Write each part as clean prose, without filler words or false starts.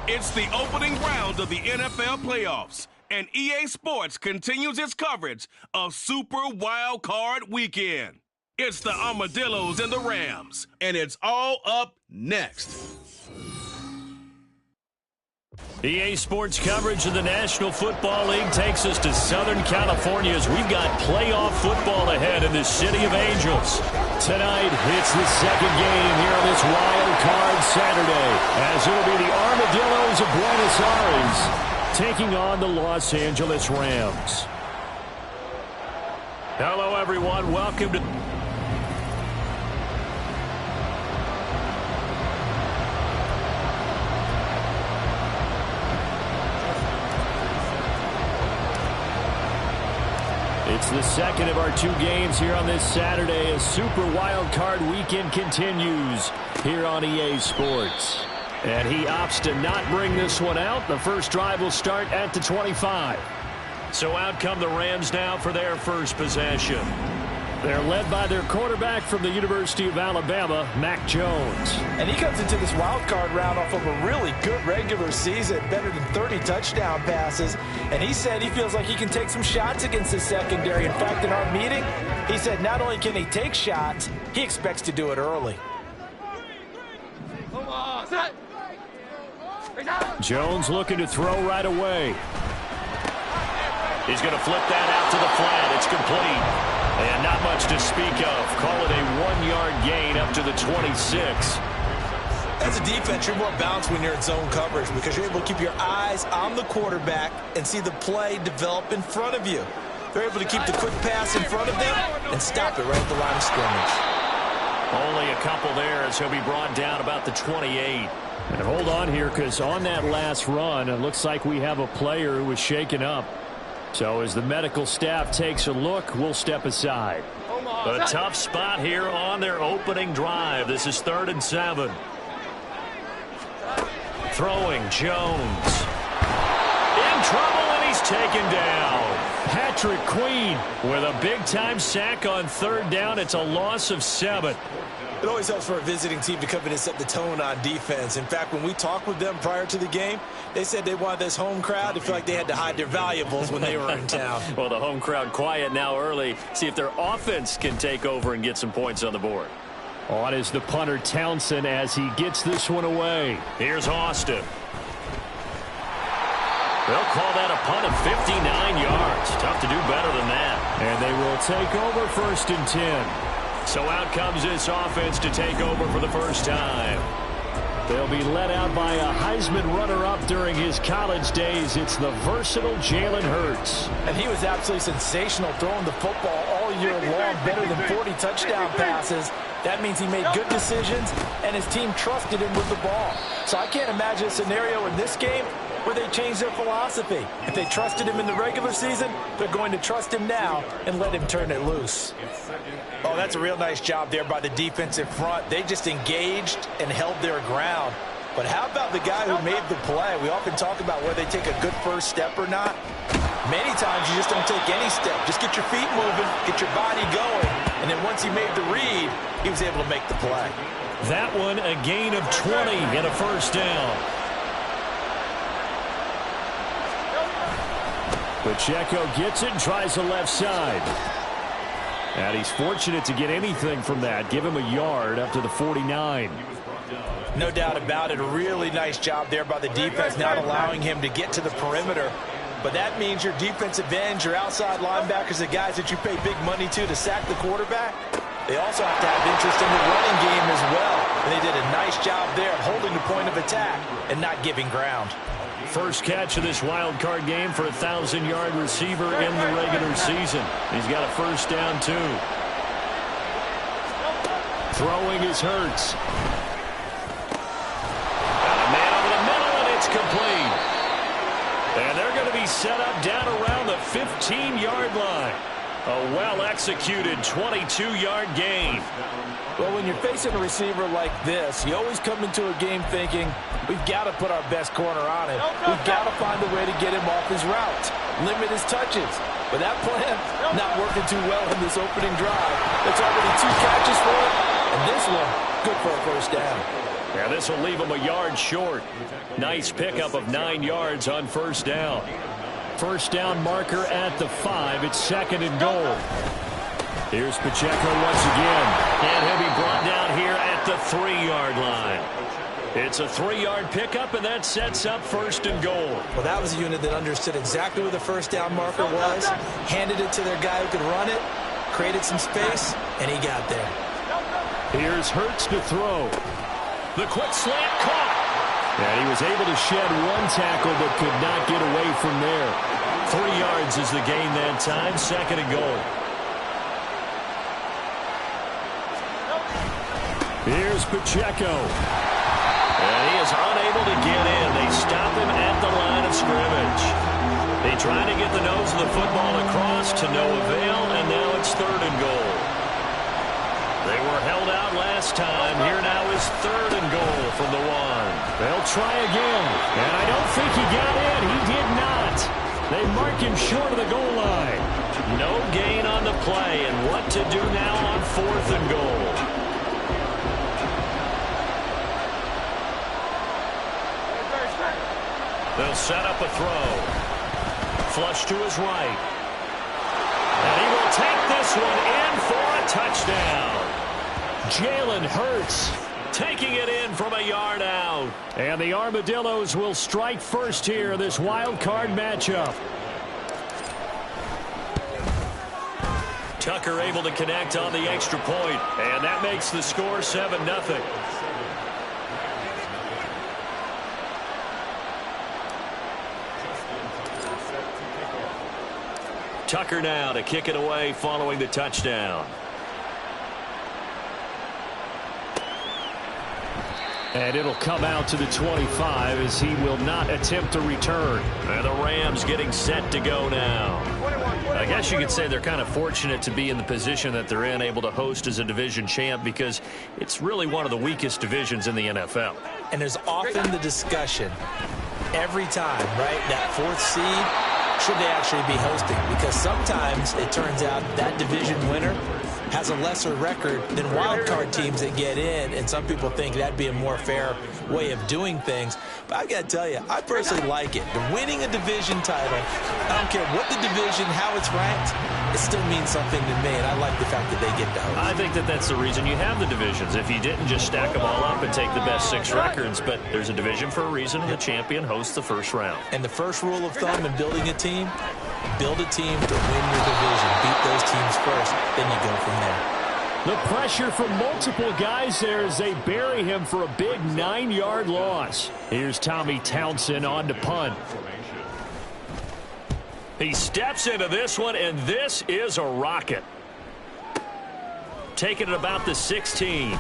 It's the opening round of the NFL playoffs, and EA Sports continues its coverage of Super Wild Card Weekend. It's the Armadillos and the Rams, and it's all up next. EA Sports coverage of the National Football League takes us to Southern California as we've got playoff football ahead in the City of Angels. Tonight, it's the second game here on this Wild Card Saturday, as it'll be the Armadillos of Buenos Aires taking on the Los Angeles Rams. Hello, everyone. Welcome to... It's the second of our two games here on this Saturday as Super Wild Card Weekend continues here on EA Sports. And he opts to not bring this one out. The first drive will start at the 25. So out come the Rams now for their first possession. They're led by their quarterback from the University of Alabama, Mac Jones. And he comes into this wild card round off of a really good regular season, better than 30 touchdown passes. And he said he feels like he can take some shots against the secondary. In fact, in our meeting, he said not only can he take shots, he expects to do it early. Jones looking to throw right away. He's going to flip that out to the flat. It's complete. And not much to speak of. Call it a 1-yard gain up to the 26. As a defense, you're more balanced when you're in zone coverage because you're able to keep your eyes on the quarterback and see the play develop in front of you. They're able to keep the quick pass in front of them and stop it right at the line of scrimmage. Only a couple there as he'll be brought down about the 28. And hold on here because on that last run, it looks like we have a player who was shaken up. So as the medical staff takes a look, we'll step aside. A tough spot here on their opening drive. This is 3rd and 7. Throwing Jones. In trouble, and he's taken down. Patrick Queen with a big-time sack on 3rd down. It's a loss of 7. It always helps for a visiting team to come in and set the tone on defense. In fact, when we talked with them prior to the game, they said they wanted this home crowd to feel like they had to hide their valuables when they were in town. Well, the home crowd quiet now early. See if their offense can take over and get some points on the board. On is the punter Townsend as he gets this one away. Here's Austin. They'll call that a punt of 59 yards. Tough to do better than that. And they will take over 1st and 10. So out comes this offense to take over for the first time. They'll be led out by a Heisman runner-up during his college days. It's the versatile Jalen Hurts. And he was absolutely sensational throwing the football all year long, better than 40 touchdown passes. That means he made good decisions, and his team trusted him with the ball. So I can't imagine a scenario in this game where they changed their philosophy. If they trusted him in the regular season, they're going to trust him now and let him turn it loose. Oh, that's a real nice job there by the defensive front. They just engaged and held their ground. But how about the guy who made the play? We often talk about whether they take a good first step or not. Many times you just don't take any step. Just get your feet moving, get your body going, and then once he made the read, he was able to make the play. That one a gain of 20 and a first down. Pacheco gets it and tries the left side. And he's fortunate to get anything from that. Give him a yard up to the 49. No doubt about it. A really nice job there by the defense, not allowing him to get to the perimeter. But that means your defensive ends, your outside linebackers, the guys that you pay big money to sack the quarterback, they also have to have interest in the running game as well. And they did a nice job there of holding the point of attack and not giving ground. First catch of this wild card game for a 1,000-yard receiver in the regular season. He's got a first down, too. Throwing is Hurts. Got a man over the middle, and it's complete. And they're going to be set up down around the 15-yard line. A well-executed 22-yard gain. Well, when you're facing a receiver like this, you always come into a game thinking, we've got to put our best corner on him. We've got to find a way to get him off his routes, limit his touches. But that plan not working too well in this opening drive. It's already 2 catches for him, and this one, good for a first down. Yeah, this will leave him a yard short. Nice pickup of 9 yards on first down. First down marker at the 5. It's 2nd and goal. Here's Pacheco once again. And he'll be brought down here at the 3-yard line. It's a 3-yard pickup, and that sets up 1st and goal. Well, that was a unit that understood exactly where the first down marker was, handed it to their guy who could run it, created some space, and he got there. Here's Hurts to throw. The quick slant caught. And he was able to shed 1 tackle but could not get away from there. 3 yards is the gain that time. 2nd and goal. Here's Pacheco. And he is unable to get in. They stop him at the line of scrimmage. They try to get the nose of the football across to no avail, and now it's 3rd and goal. They were held out last time. Here now is 3rd and goal from the 1. They'll try again. And I don't think he got in. He did not. They mark him short of the goal line. No gain on the play. And what to do now on 4th and goal? They'll set up a throw. Flush to his right. And he will take this one in for a touchdown. Jalen Hurts taking it in from a yard out. And the Armadillos will strike first here in this wild card matchup. Tucker able to connect on the extra point. And that makes the score 7-0. Tucker now to kick it away following the touchdown. And it'll come out to the 25 as he will not attempt to return. And the Rams getting set to go now. I guess you could say they're kind of fortunate to be in the position that they're in, able to host as a division champ, because it's really one of the weakest divisions in the NFL. And there's often the discussion every time, right, that 4th seed, should they actually be hosting? Because sometimes it turns out that division winner has a lesser record than wild card teams that get in, and some people think that'd be a more fair way of doing things. But I got to tell you, I personally like it. The winning a division title, I don't care what the division, how it's ranked, it still means something to me, and I like the fact that they get to host. I think that that's the reason you have the divisions. If you didn't just stack them all up and take the best 6 records, but there's a division for a reason, and the champion hosts the first round. And the first rule of thumb in building a team, build a team to win your division. Beat those teams first, then you go from there. The pressure from multiple guys there as they bury him for a big 9-yard loss. Here's Tommy Townsend on to punt. He steps into this one, and this is a rocket. Taking it about the 16.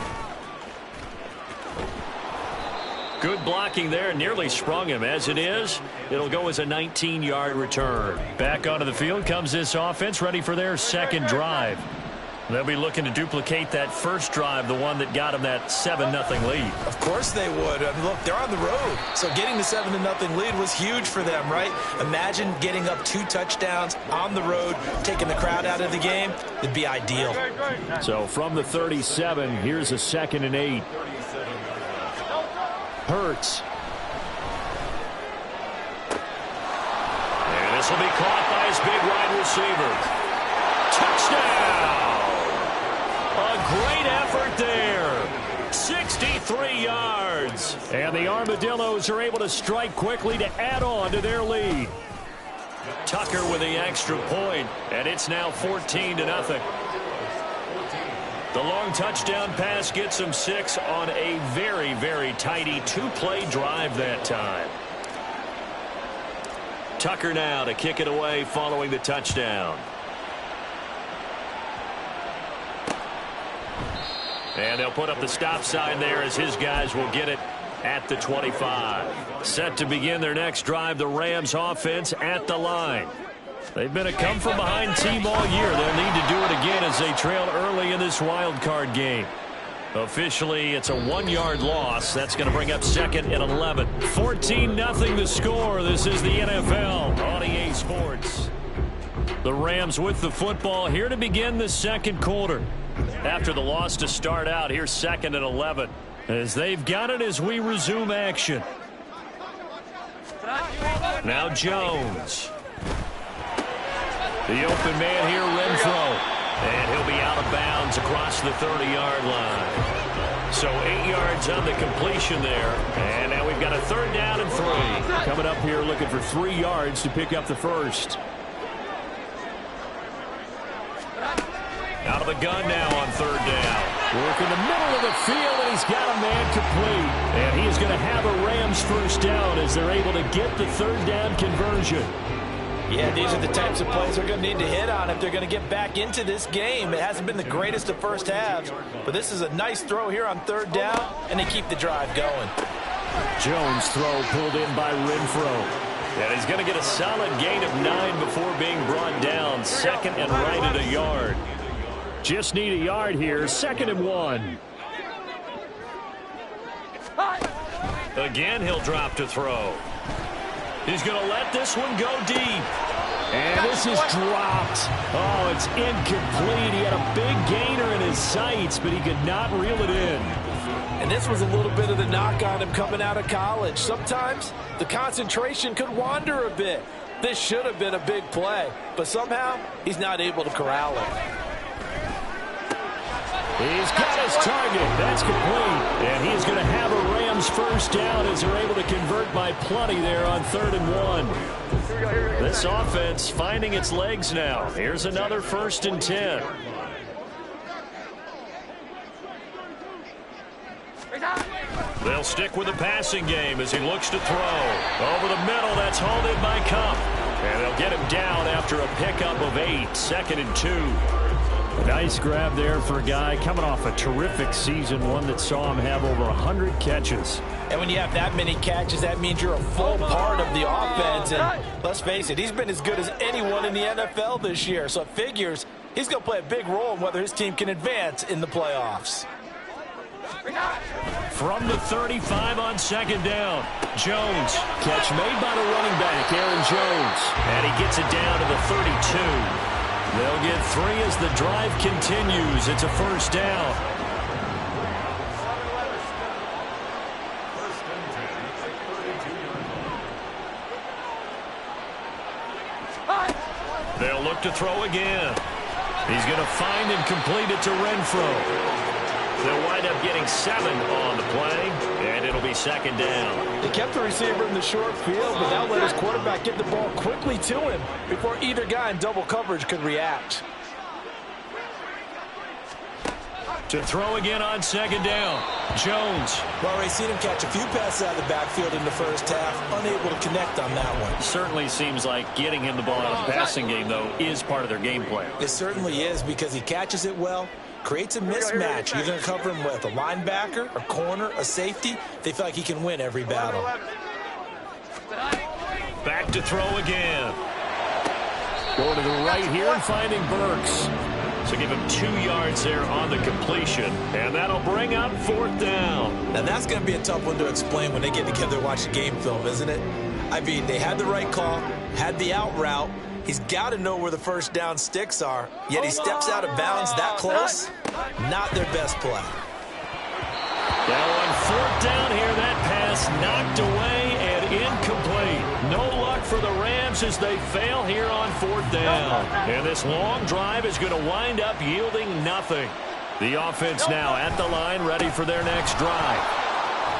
Good blocking there, nearly sprung him. As it is, it'll go as a 19-yard return. Back onto the field comes this offense, ready for their 2nd drive. They'll be looking to duplicate that first drive, the one that got them that 7-0 lead. Of course they would. I mean, look, they're on the road. So getting the 7-0 lead was huge for them, right? Imagine getting up 2 touchdowns on the road, taking the crowd out of the game. It'd be ideal. So from the 37, here's a 2nd and 8. Hurts. And this will be caught by his big wide receiver. Touchdown! A great effort there. 63 yards. And the Armadillos are able to strike quickly to add on to their lead. Tucker with the extra point, and it's now 14-0. The long touchdown pass gets him 6 on a very, very tidy 2-play drive that time. Tucker now to kick it away following the touchdown. And they'll put up the stop sign there as his guys will get it at the 25. Set to begin their next drive, the Rams offense at the line. They've been a come-from-behind team all year. They'll need to do it again as they trail early in this wild card game. Officially, it's a 1-yard loss. That's going to bring up 2nd and 11. 14-0 the score. This is the NFL on EA Sports. The Rams with the football here to begin the second quarter. After the loss to start out, here's 2nd and 11. As they've got it as we resume action. Now Jones. The open man here, Renfro. And he'll be out of bounds across the 30-yard line. So 8 yards on the completion there. And now we've got a 3rd down and 3. Coming up here looking for 3 yards to pick up the first. Out of the gun now on 3rd down. Work in the middle of the field, and he's got a man complete. And he is going to have a Rams first down as they're able to get the 3rd down conversion. Yeah, these are the types of plays they're going to need to hit on if they're going to get back into this game. It hasn't been the greatest of first halves, but this is a nice throw here on 3rd down, and they keep the drive going. Jones' throw pulled in by Renfro. And he's going to get a solid gain of 9 before being brought down. 2nd and right at a yard. Just need a yard here. 2nd and 1. Again, he'll drop to throw. He's going to let this one go deep. And this is dropped. Oh, it's incomplete. He had a big gainer in his sights, but he could not reel it in. And this was a little bit of the knock on him coming out of college. Sometimes the concentration could wander a bit. This should have been a big play, but somehow he's not able to corral it. He's got his target. That's complete. And he's going to have a Rams first down as they're able to convert by plenty there on 3rd and 1. This offense finding its legs now. Here's another 1st and 10. They'll stick with the passing game as he looks to throw. Over the middle, that's hauled in by Cup. And they'll get him down after a pickup of 8. 2nd and 2. Nice grab there for a guy coming off a terrific season, one that saw him have over 100 catches. And when you have that many catches, that means you're a full part of the offense. And let's face it, he's been as good as anyone in the NFL this year. So it figures he's going to play a big role in whether his team can advance in the playoffs. From the 35 on 2nd down, Jones. Catch made by the running back, Aaron Jones. And he gets it down to the 32. They'll get 3 as the drive continues. It's a first down. They'll look to throw again. He's going to find and complete it to Renfro. They'll wind up getting 7 on the play, and it'll be 2nd down. They kept the receiver in the short field, but now let his quarterback get the ball quickly to him before either guy in double coverage could react. To throw again on 2nd down, Jones. Well, Ray, seen him catch a few passes out of the backfield in the first half, unable to connect on that one. Certainly seems like getting him the ball out of the passing game, though, is part of their game plan. It certainly is because he catches it well, creates a mismatch. You're going to cover him with a linebacker, a corner, a safety. They feel like he can win every battle. Back to throw again. Going to the right here and finding Burks. So give him 2 yards there on the completion, and that'll bring up 4th down. Now that's going to be a tough one to explain when they get together and watch the game film, isn't it? I mean, they had the right call, had the out route. He's got to know where the first down sticks are, yet he steps out of bounds that close. Not their best play. Now on 4th down here, that pass knocked away and incomplete. No luck for the Rams as they fail here on 4th down. And this long drive is going to wind up yielding nothing. The offense now at the line, ready for their next drive.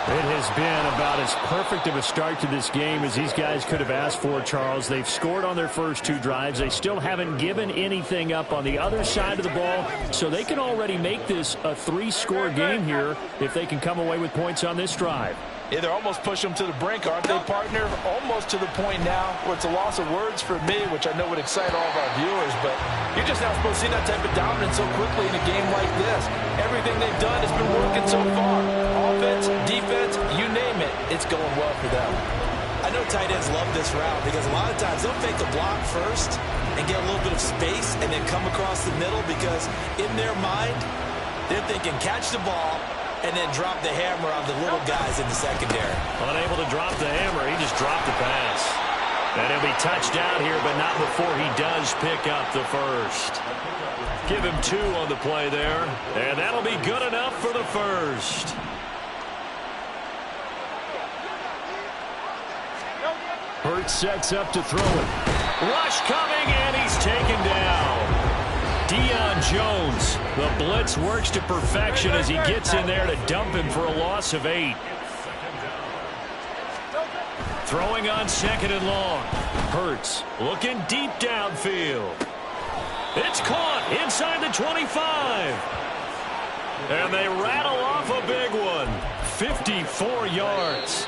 It has been about as perfect of a start to this game as these guys could have asked for, Charles. They've scored on their first 2 drives. They still haven't given anything up on the other side of the ball, so they can already make this a 3-score game here if they can come away with points on this drive. Yeah, they're almost pushing them to the brink, aren't they, partner? Almost to the point now where it's a loss of words for me, which I know would excite all of our viewers, but you're just not supposed to see that type of dominance so quickly in a game like this. Everything they've done has been working so far. Offense, defense, you name it. it's going well for them. I know tight ends love this route because a lot of times they'll fake the block first and get a little bit of space and then come across the middle because in their mind, they're thinking catch the ball and then drop the hammer on the little guys in the secondary. Unable to drop the hammer, he just dropped the pass. And he'll be touched out here, but not before he does pick up the first. Give him 2 on the play there, and that'll be good enough for the first. Hurts sets up to throw it. Rush coming, and he's taken down. Deion Jones, the blitz works to perfection as he gets in there to dump him for a loss of 8. Throwing on 2nd and long. Hurts looking deep downfield. It's caught inside the 25. And they rattle off a big one. 54 yards.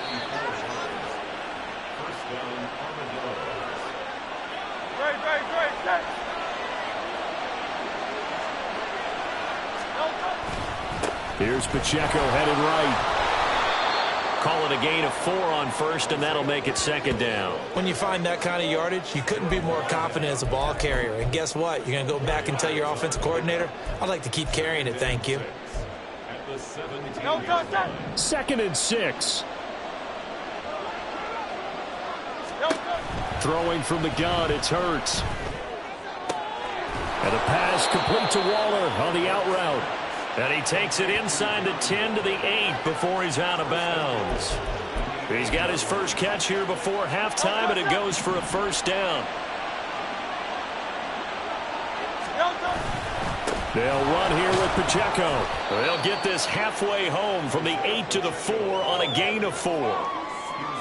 Here's Pacheco headed right. Call it a gain of 4 on first, and that'll make it 2nd down. When you find that kind of yardage, you couldn't be more confident as a ball carrier. And guess what? You're going to go back and tell your offensive coordinator, I'd like to keep carrying it, thank you. 2nd and 6. Throwing from the gun, it's Hurts. And the pass complete to Waller on the out route. And he takes it inside the 10 to the 8 before he's out of bounds. He's got his first catch here before halftime, and it goes for a first down. They'll run here with Pacheco. They'll get this halfway home from the 8 to the 4 on a gain of 4.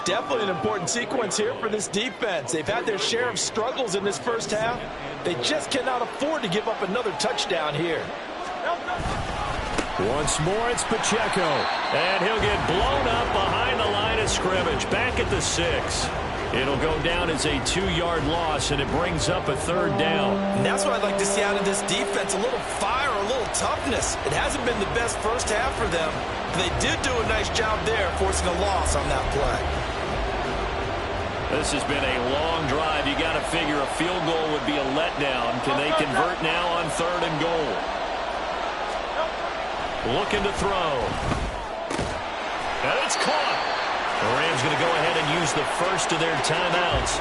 Definitely an important sequence here for this defense. They've had their share of struggles in this first half. They just cannot afford to give up another touchdown here. Once more, it's Pacheco. And he'll get blown up behind the line of scrimmage. Back at the 6. It'll go down as a 2-yard loss, and it brings up a 3rd down. And that's what I'd like to see out of this defense, a little fire, a little toughness. It hasn't been the best first half for them, but they did do a nice job there forcing a loss on that play. This has been a long drive. You got to figure a field goal would be a letdown. Can they convert now on 3rd and goal? Looking to throw. And it's caught. The Rams going to go ahead and use the first of their timeouts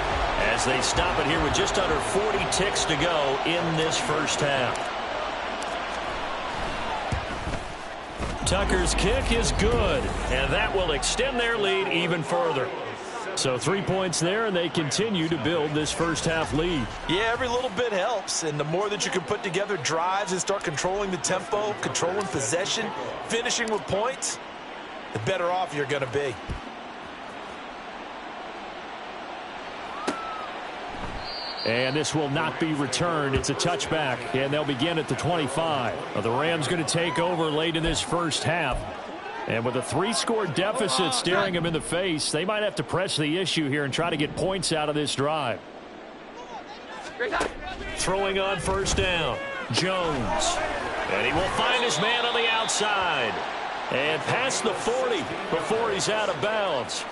as they stop it here with just under 40 ticks to go in this first half. Tucker's kick is good, and that will extend their lead even further. So 3 points there, and they continue to build this first half lead. Yeah, every little bit helps, and the more that you can put together drives and start controlling the tempo, controlling possession, finishing with points, the better off you're going to be. And this will not be returned. It's a touchback, and they'll begin at the 25. The Rams going to take over late in this first half. And with a 3-score deficit staring them in the face, they might have to press the issue here and try to get points out of this drive. Throwing on first down, Jones. And he will find his man on the outside. And past the 40 before he's out of bounds.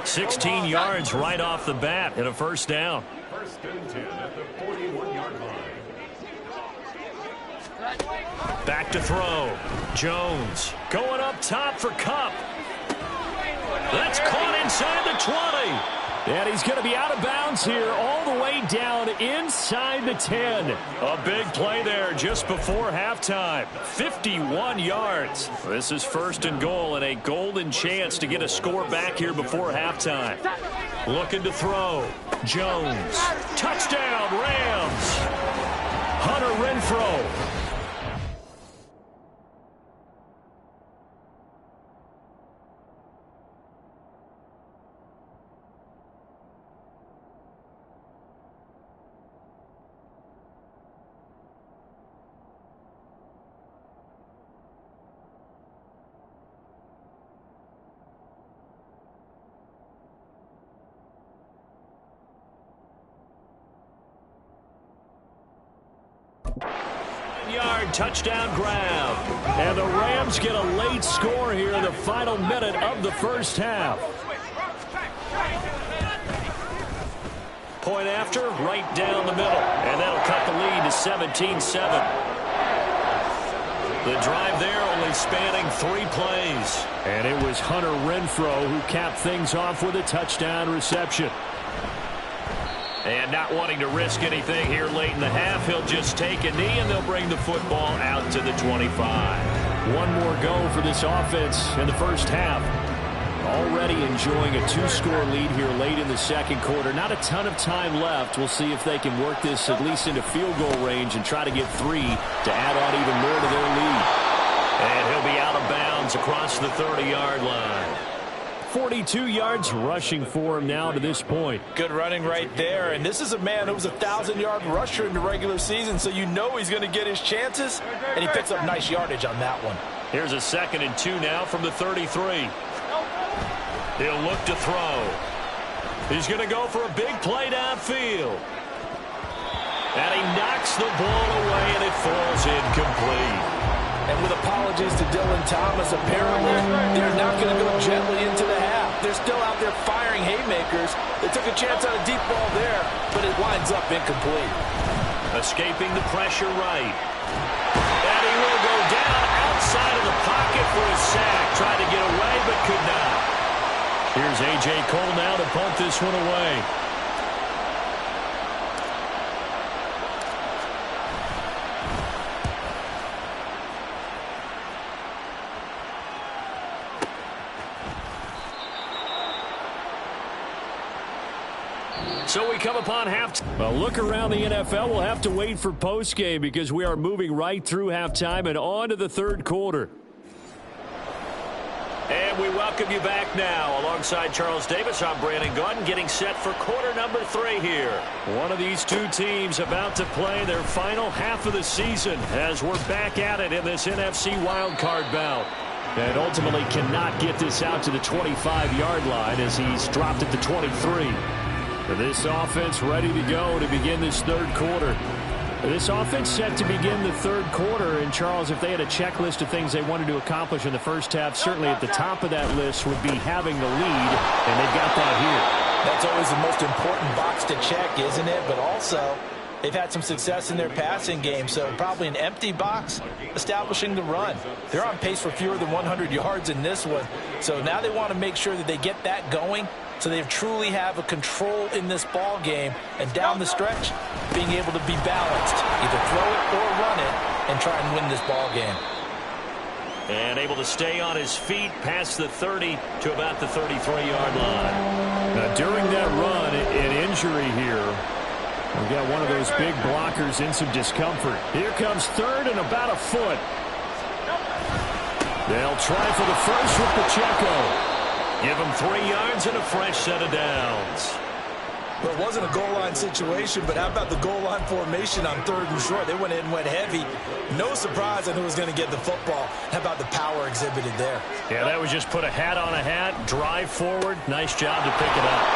16 yards right off the bat and a first down. First and 10 at the 41-yard line. Back to throw. Jones going up top for Kupp. That's caught inside the 20. And he's going to be out of bounds here all the way down inside the 10. A big play there just before halftime. 51 yards. This is 1st and goal and a golden chance to get a score back here before halftime. Looking to throw. Jones. Touchdown, Rams. Hunter Renfrow. Yard touchdown grab. And the Rams get a late score here in the final minute of the first half. Point after, right down the middle. And that'll cut the lead to 17-7. The drive there only spanning 3 plays. And it was Hunter Renfrow who capped things off with a touchdown reception. And not wanting to risk anything here late in the half, he'll just take a knee, and they'll bring the football out to the 25. One more go for this offense in the first half. Already enjoying a 2-score lead here late in the second quarter. Not a ton of time left. We'll see if they can work this at least into field goal range and try to get 3 to add on even more to their lead. And he'll be out of bounds across the 30-yard line. 42 yards rushing for him now to this point. Good running right there. And this is a man who was a 1,000-yard rusher in the regular season, so you know he's going to get his chances. And he picks up nice yardage on that one. Here's a 2nd and 2 now from the 33. He'll look to throw. He's going to go for a big play downfield. And he knocks the ball away, and it falls incomplete. And with apologies to Dylan Thomas, apparently they're not going to go gently into the half. They're still out there firing haymakers. They took a chance on a deep ball there, but it winds up incomplete. Escaping the pressure right. And he will go down outside of the pocket for a sack. Tried to get away, but could not. Here's A.J. Cole now to punt this one away. So we come upon halftime. Well, look around the NFL. We'll have to wait for postgame because we are moving right through halftime and on to the third quarter. And we welcome you back now. Alongside Charles Davis, I'm Brandon Gaudin, getting set for quarter number 3 here. One of these two teams about to play their final half of the season as we're back at it in this NFC wildcard bout. And ultimately cannot get this out to the 25-yard line as he's dropped it to 23. This offense ready to go to begin this third quarter. This offense set to begin the third quarter. And, Charles, if they had a checklist of things they wanted to accomplish in the first half, certainly at the top of that list would be having the lead, and they've got that here. That's always the most important box to check, isn't it? But also, they've had some success in their passing game, so probably an empty box establishing the run. They're on pace for fewer than 100 yards in this one. So now they want to make sure that they get that going so they truly have a control in this ball game, and down the stretch, being able to be balanced, either throw it or run it, and try and win this ball game. And able to stay on his feet past the 30 to about the 33-yard line. Now, during that run, an injury here. We've got one of those big blockers in some discomfort. Here comes third and about a foot. They'll try for the first with Pacheco. Give him 3 yards and a fresh set of downs. Well, it wasn't a goal line situation, but how about the goal line formation on 3rd and short? They went in and went heavy. No surprise on who was going to get the football. How about the power exhibited there? Yeah, that was just put a hat on a hat, drive forward. Nice job to pick it up.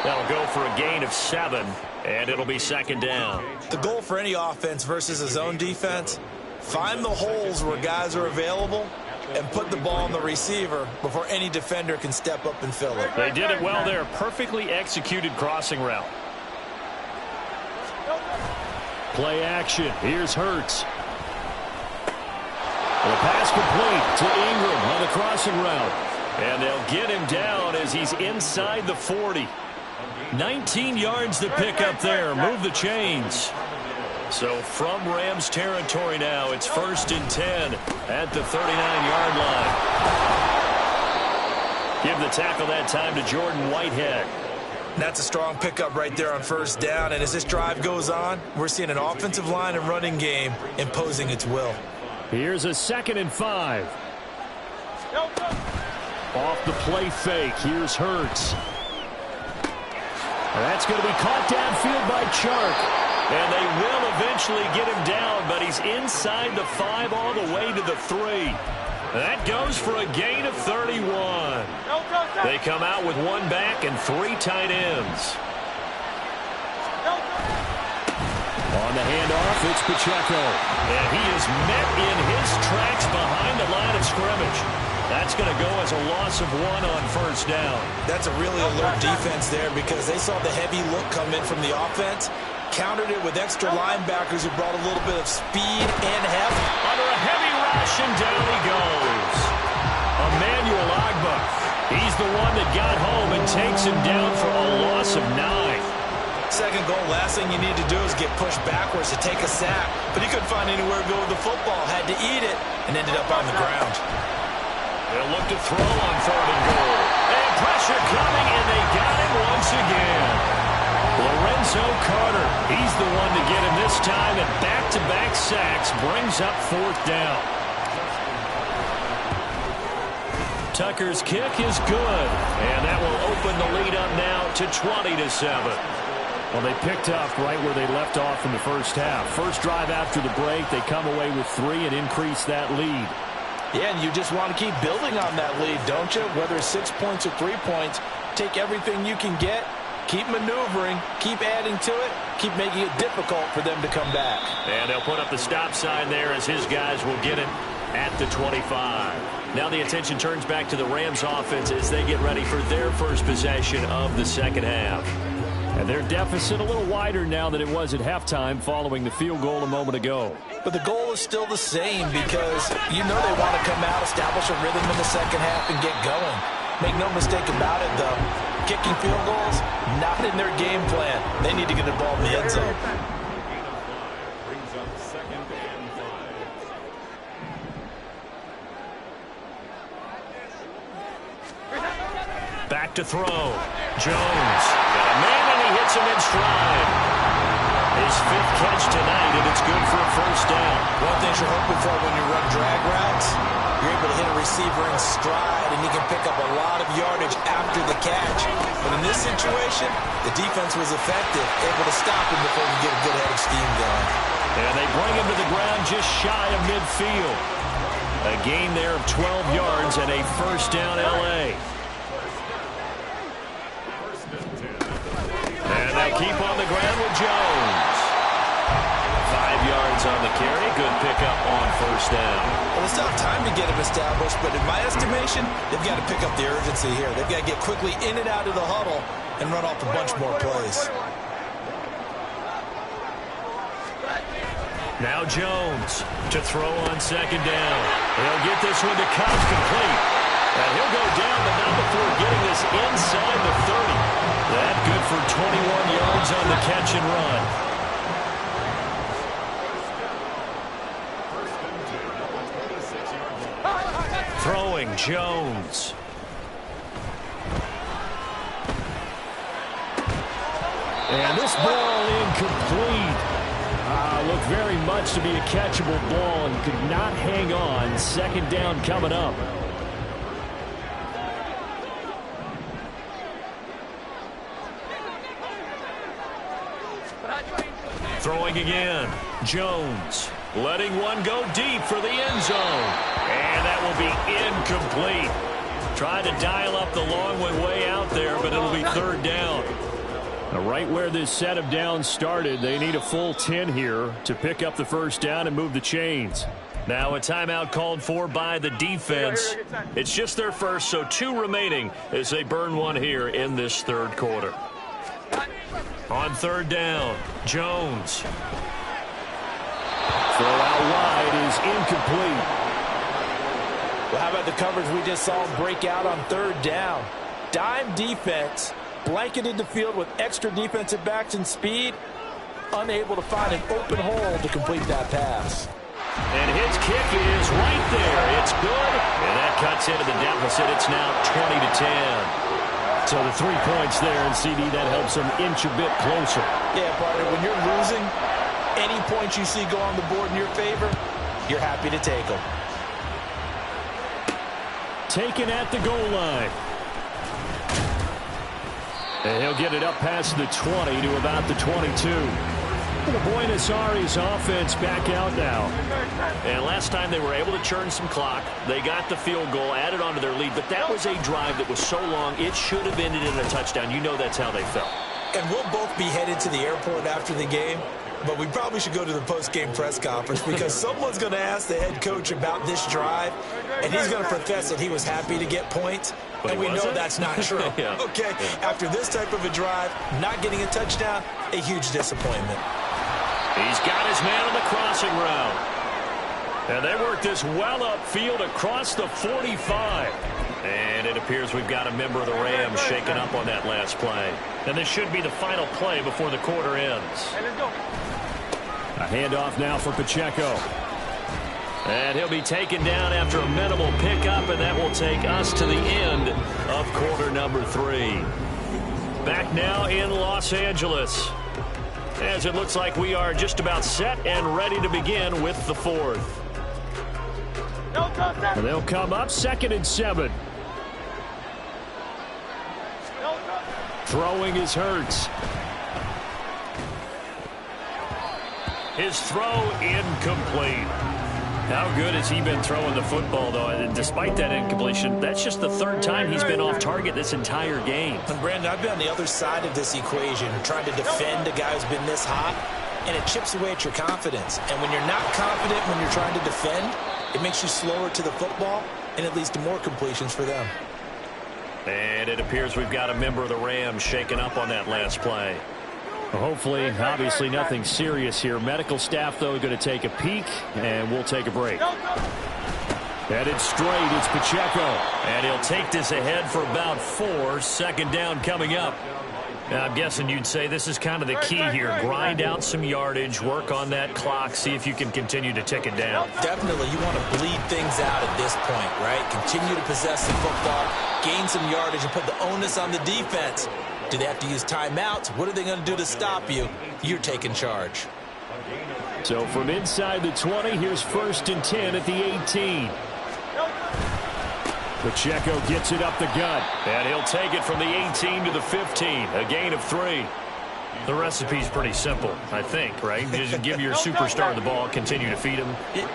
That'll go for a gain of 7, and it'll be 2nd down. The goal for any offense versus a zone defense, find the holes where guys are available and put the ball on the receiver before any defender can step up and fill it. They did it well there. Perfectly executed crossing route. Play action. Here's Hurts. The pass complete to Ingram on the crossing route. And they'll get him down as he's inside the 40. 19 yards to pick up there. Move the chains. So from Rams territory now, it's 1st and 10 at the 39-yard line. Give the tackle that time to Jordan Whitehead. That's a strong pickup right there on 1st down. And as this drive goes on, we're seeing an offensive line and running game imposing its will. Here's a 2nd and 5. Off the play fake. Here's Hurts. That's going to be caught downfield by Chark. And they will eventually get him down, but he's inside the 5 all the way to the 3. That goes for a gain of 31. They come out with 1 back and 3 tight ends. On the handoff, it's Pacheco. And he is met in his tracks behind the line of scrimmage. That's going to go as a loss of 1 on first down. That's a really alert defense there because they saw the heavy look come in from the offense, countered it with extra linebackers who brought a little bit of speed and heft. Under a heavy rush, and down he goes. Emmanuel Agba. He's the one that got home and takes him down for a loss of 9. Second goal, last thing you need to do is get pushed backwards to take a sack. But he couldn't find anywhere to go with the football, had to eat it, and ended up on the ground. They'll look to throw on 3rd and goal. And pressure coming, and they got him once again. Lorenzo Carter, he's the one to get him this time, and back-to-back sacks brings up 4th down. Tucker's kick is good, and that will open the lead up now to 20-7. Well, they picked up right where they left off in the first half. First drive after the break, they come away with 3 and increase that lead. Yeah, and you just want to keep building on that lead, don't you? Whether it's 6 points or 3 points, take everything you can get, keep maneuvering, keep adding to it, keep making it difficult for them to come back. And they'll put up the stop sign there as his guys will get it at the 25. Now the attention turns back to the Rams offense as they get ready for their first possession of the second half. And their deficit a little wider now than it was at halftime following the field goal a moment ago. But the goal is still the same because you know they want to come out, establish a rhythm in the second half, and get going. Make no mistake about it, though. Kicking field goals, not in their game plan. They need to get the ball in the end zone. Brings up 2nd and 5. Back to throw. Jones. Got a man, and he hits him in stride. His 5th catch tonight, and it's good for a first down. One thing you're hoping for when you run drag routes, you're able to hit a receiver in stride, and he can pick up a lot of yardage after the catch. But in this situation, the defense was effective, able to stop him before he get a good head of steam going. And they bring him to the ground just shy of midfield. A gain there of 12 yards and a first down L.A. And they'll keep on the ground with Jones. 5 yards on the carry. Good pickup on first down. Well, it's not time to get him established, but in my estimation, they've got to pick up the urgency here. They've got to get quickly in and out of the huddle and run off a bunch more plays. Now Jones to throw on second down. He'll get this one to Cox complete. And he'll go down, but not before getting this inside the 30. That good for 21 yards on the catch and run. Throwing Jones. And this ball incomplete. Looked very much to be a catchable ball and could not hang on. 2nd down coming up. Throwing again. Jones letting one go deep for the end zone. And that will be incomplete. Tried to dial up the long one way out there, but it'll be 3rd down. Now, right where this set of downs started, they need a full 10 here to pick up the first down and move the chains. Now a timeout called for by the defense. It's just their first, so 2 remaining as they burn one here in this 3rd quarter. On 3rd down, Jones. Throw out wide is incomplete. Well, how about the coverage we just saw break out on 3rd down? Dime defense, blanketed the field with extra defensive backs and speed, unable to find an open hole to complete that pass. And his kick is right there. It's good, and that cuts into the deficit. It's now 20-10. So the 3 points there, and CD, that helps them inch a bit closer. Yeah, partner, when you're losing, any points you see go on the board in your favor, you're happy to take them. Taken at the goal line. And he'll get it up past the 20 to about the 22. The Buenos Aires offense back out now. And last time they were able to churn some clock. They got the field goal, added on to their lead. But that was a drive that was so long, it should have ended in a touchdown. You know that's how they felt. And we'll both be headed to the airport after the game. but we probably should go to the post-game press conference because someone's going to ask the head coach about this drive, and he's going to profess that he was happy to get points, and we know that's not true. Okay, after this type of a drive, not getting a touchdown, a huge disappointment. He's got his man on the crossing route. And they work this well upfield across the 45. And it appears we've got a member of the Rams shaken up on that last play. And this should be the final play before the quarter ends. A handoff now for Pacheco. And he'll be taken down after a minimal pickup, and that will take us to the end of quarter number 3. Back now in Los Angeles, as it looks like we are just about set and ready to begin with the 4th. And they'll come up 2nd and 7. Throwing is Hurts. His throw incomplete. How good has he been throwing the football, though? And despite that incompletion, that's just the 3rd time he's been off target this entire game. And Brandon, I've been on the other side of this equation, trying to defend a guy who's been this hot, and it chips away at your confidence. And when you're not confident when you're trying to defend, it makes you slower to the football, and it leads to more completions for them. And it appears we've got a member of the Rams shaken up on that last play. Well, hopefully, obviously nothing serious here. Medical staff, though, going to take a peek, and we'll take a break. Headed straight, it's Pacheco. And he'll take this ahead for about 4. 2nd down coming up. Now, I'm guessing you'd say this is kind of the key here. Grind out some yardage, work on that clock, see if you can continue to tick it down. Definitely, you want to bleed things out at this point, right? Continue to possess the football, gain some yardage, and put the onus on the defense. Do they have to use timeouts? What are they going to do to stop you? You're taking charge. So from inside the 20, here's 1st and 10 at the 18. Pacheco gets it up the gut. And he'll take it from the 18 to the 15. A gain of 3. The recipe's pretty simple, I think, right? Just give your superstar the ball, continue to feed him.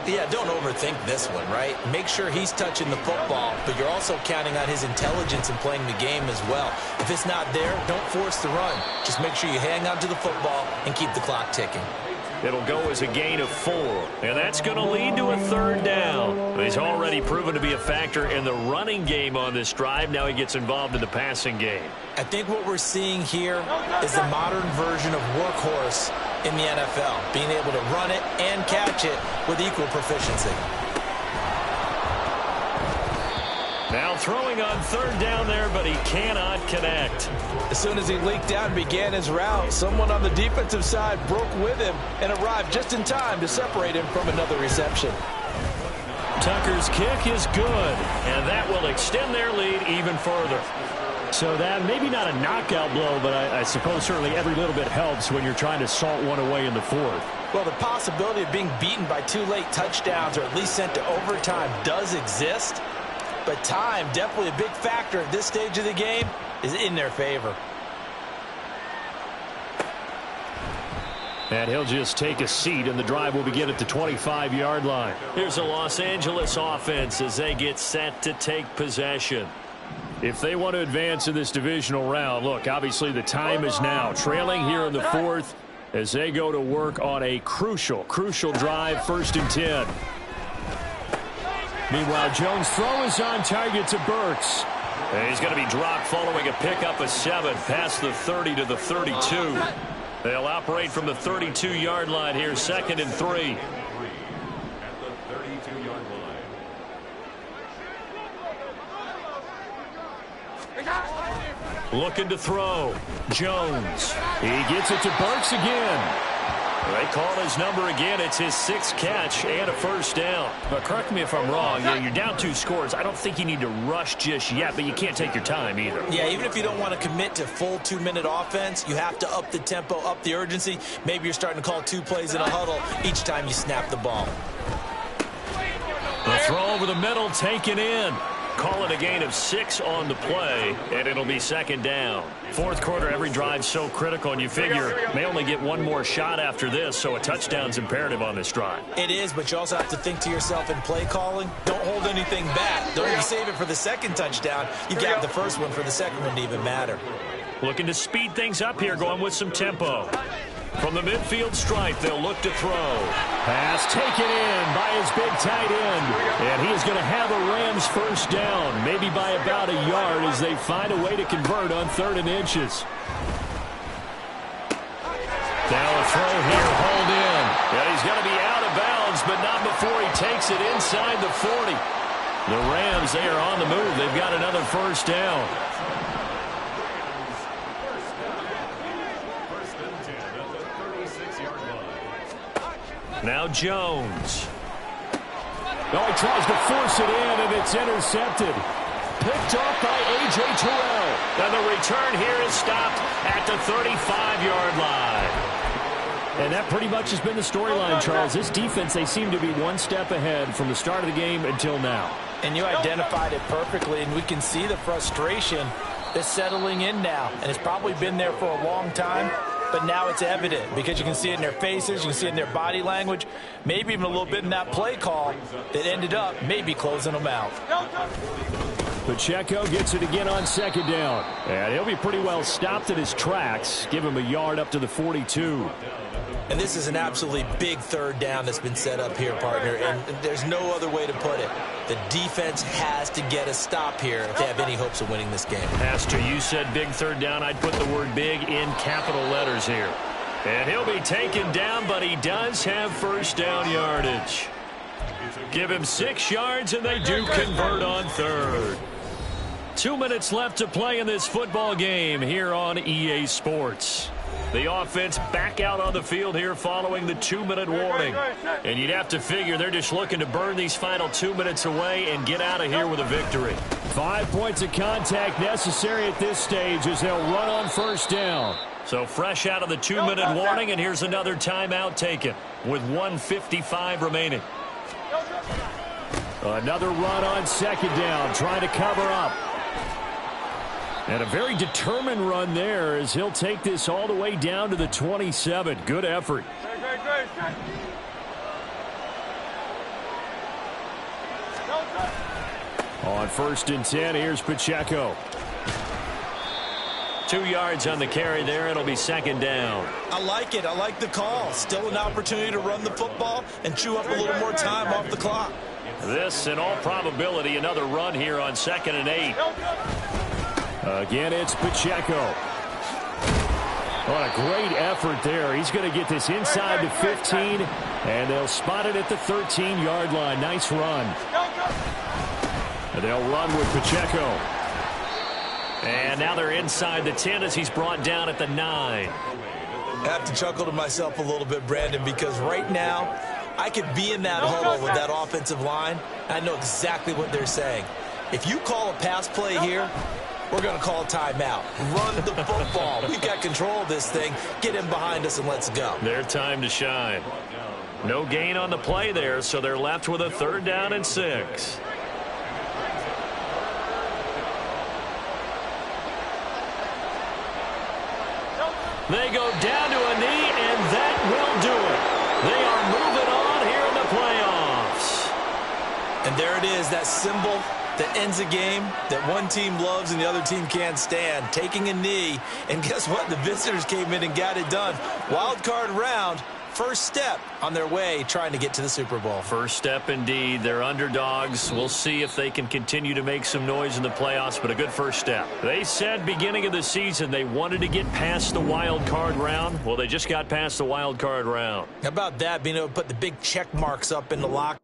Yeah, don't overthink this one, right? Make sure he's touching the football, but you're also counting on his intelligence in playing the game as well. If it's not there, don't force the run. Just make sure you hang on to the football and keep the clock ticking. It'll go as a gain of 4, and that's going to lead to a 3rd down. He's already proven to be a factor in the running game on this drive. Now he gets involved in the passing game. I think what we're seeing here is the modern version of workhorse in the NFL, being able to run it and catch it with equal proficiency. Now throwing on 3rd down there, but he cannot connect. As soon as he leaked out and began his route, someone on the defensive side broke with him and arrived just in time to separate him from another reception. Tucker's kick is good, and that will extend their lead even further. So that maybe not a knockout blow, but I suppose certainly every little bit helps when you're trying to salt one away in the 4th. Well, the possibility of being beaten by 2 late touchdowns or at least sent to overtime does exist. But time, definitely a big factor at this stage of the game, is in their favor. And he'll just take a seat, and the drive will begin at the 25-yard line. Here's a Los Angeles offense as they get set to take possession. If they want to advance in this divisional round, look, obviously the time is now. Trailing here in the 4th as they go to work on a crucial drive, 1st and 10. Meanwhile, Jones' throw is on target to Burks. And he's going to be dropped following a pickup of 7 past the 30 to the 32. They'll operate from the 32-yard line here, 2nd and 3. At the 32-yard line. Looking to throw. Jones. He gets it to Burks again. They call his number again. It's his 6th catch and a 1st down. But correct me if I'm wrong. You're down 2 scores. I don't think you need to rush just yet, but you can't take your time either. Yeah, even if you don't want to commit to full 2-minute offense, you have to up the tempo, up the urgency. Maybe you're starting to call 2 plays in a huddle each time you snap the ball. The throw over the middle, taken in. Call it a gain of 6 on the play, and it'll be 2nd down. 4th quarter, every drive's so critical, and you figure may only get one more shot after this, so a touchdown's imperative on this drive. It is, but you also have to think to yourself in play calling, don't hold anything back. Don't even save it for the 2nd touchdown. You got the 1st one for the 2nd one to even matter. Looking to speed things up here, going with some tempo. From the midfield stripe, they'll look to throw. Pass taken in by his big tight end. And he is going to have a Rams first down, maybe by about a yard as they find a way to convert on 3rd and inches. They'll throw here, hold in. And he's going to be out of bounds, but not before he takes it inside the 40. The Rams, they are on the move. They've got another first down. Now Jones. Oh, he tries to force it in, and it's intercepted. Picked off by A.J. Terrell. And the return here is stopped at the 35-yard line. And that pretty much has been the storyline, Charles. This defense, they seem to be one step ahead from the start of the game until now. And you identified it perfectly, and we can see the frustration that's settling in now. And it's probably been there for a long time, but now it's evident because you can see it in their faces, you can see it in their body language, maybe even a little bit in that play call that ended up maybe closing them out. Pacheco gets it again on 2nd down. And he'll be pretty well stopped in his tracks. Give him a yard up to the 42. And this is an absolutely big 3rd down that's been set up here, partner, and there's no other way to put it. The defense has to get a stop here if they have any hopes of winning this game. Pastor, you said big 3rd down. I'd put the word big in capital letters here. And he'll be taken down, but he does have first down yardage. Give him 6 yards, and they do convert on 3rd. 2 minutes left to play in this football game here on EA Sports. The offense back out on the field here following the 2-minute warning. And you'd have to figure they're just looking to burn these final 2 minutes away and get out of here with a victory. 5 points of contact necessary at this stage as they'll run on first down. So fresh out of the 2-minute warning, and here's another timeout taken with 1:55 remaining. Another run on 2nd down, trying to cover up. And a very determined run there as he'll take this all the way down to the 27. Good effort. On 1st and 10, here's Pacheco. 2 yards on the carry there. It'll be 2nd down. I like it. I like the call. Still an opportunity to run the football and chew up a little more time off the clock. This, in all probability, another run here on 2nd and 8. Again, it's Pacheco. What a great effort there. He's going to get this inside the 15, and they'll spot it at the 13-yard line. Nice run. And they'll run with Pacheco. And now they're inside the 10 as he's brought down at the 9. I have to chuckle to myself a little bit, Brandon, because right now I could be in that huddle with that offensive line. I know exactly what they're saying. If you call a pass play here, we're going to call a timeout. Run the football. We've got control of this thing. Get him behind us and let's go. Their time to shine. No gain on the play there, so they're left with a 3rd down and 6. They go down to a knee, and that will do it. They are moving on here in the playoffs. And there it is, that symbol that ends a game that one team loves and the other team can't stand, taking a knee. And guess what? The visitors came in and got it done. Wild card round, first step on their way trying to get to the Super Bowl. First step indeed. They're underdogs. We'll see if they can continue to make some noise in the playoffs, but a good first step. They said beginning of the season they wanted to get past the wild card round. Well, they just got past the wild card round. How about that, being able to put the big check marks up in the locker?